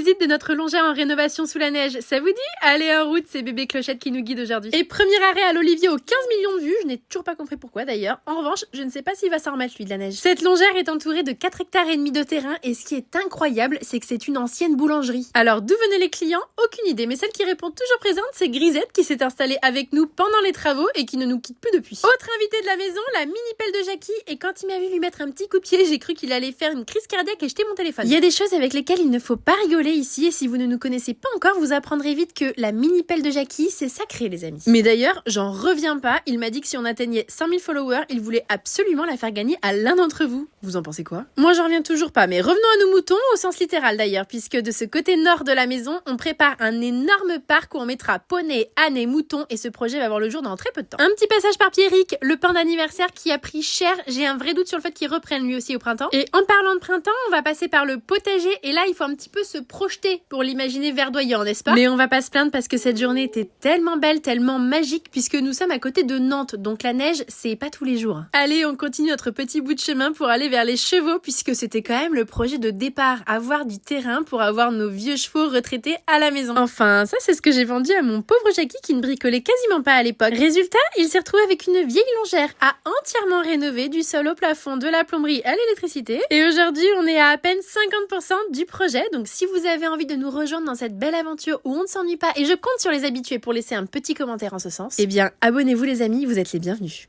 visite de notre longère en rénovation sous la neige, ça vous dit? Allez en route, c'est bébé Clochette qui nous guide aujourd'hui. Et premier arrêt à l'Olivier aux 15 millions de vues, je n'ai toujours pas compris pourquoi d'ailleurs. En revanche, je ne sais pas s'il va s'en remettre lui de la neige. Cette longère est entourée de 4 hectares et demi de terrain et ce qui est incroyable, c'est que c'est une ancienne boulangerie. Alors d'où venaient les clients? Aucune idée, mais celle qui répond toujours présente, c'est Grisette qui s'est installée avec nous pendant les travaux et qui ne nous quitte plus depuis. Autre invité de la maison, la mini pelle de Jackie, et quand il m'a vu lui mettre un petit coup de pied, j'ai cru qu'il allait faire une crise cardiaque et jeter mon téléphone. Il y a des choses avec lesquelles il ne faut pas rigoler ici et si vous ne nous connaissez pas encore, vous apprendrez vite que la mini pelle de Jackie, c'est sacré les amis. Mais d'ailleurs, j'en reviens pas, il m'a dit que si on atteignait 100 000 followers, il voulait absolument la faire gagner à l'un d'entre vous. Vous en pensez quoi? Moi j'en reviens toujours pas, mais revenons à nos moutons, au sens littéral d'ailleurs, puisque de ce côté nord de la maison, on prépare un énorme parc où on mettra poney, âne et mouton et ce projet va voir le jour dans très peu de temps. Un petit passage par Pierrick, le pain d'anniversaire qui a pris cher, j'ai un vrai doute sur le fait qu'il reprenne lui aussi au printemps. Et en parlant de printemps, on va passer par le potager et là il faut un petit peu se projeter pour l'imaginer verdoyant, n'est-ce pas? Mais on va pas se plaindre parce que cette journée était tellement belle, tellement magique puisque nous sommes à côté de Nantes, donc la neige c'est pas tous les jours. Allez, on continue notre petit bout de chemin pour aller vers les chevaux puisque c'était quand même le projet de départ, avoir du terrain pour avoir nos vieux chevaux retraités à la maison. Enfin, ça c'est ce que j'ai vendu à mon pauvre Jackie qui ne bricolait quasiment pas à l'époque. Résultat, il s'est retrouvé avec une vieille longère à entièrement rénover du sol au plafond, de la plomberie à l'électricité. Et aujourd'hui, on est à peine 50% du projet. Donc si vous avez envie de nous rejoindre dans cette belle aventure où on ne s'ennuie pas, et je compte sur les habitués pour laisser un petit commentaire en ce sens, eh bien abonnez-vous les amis, vous êtes les bienvenus.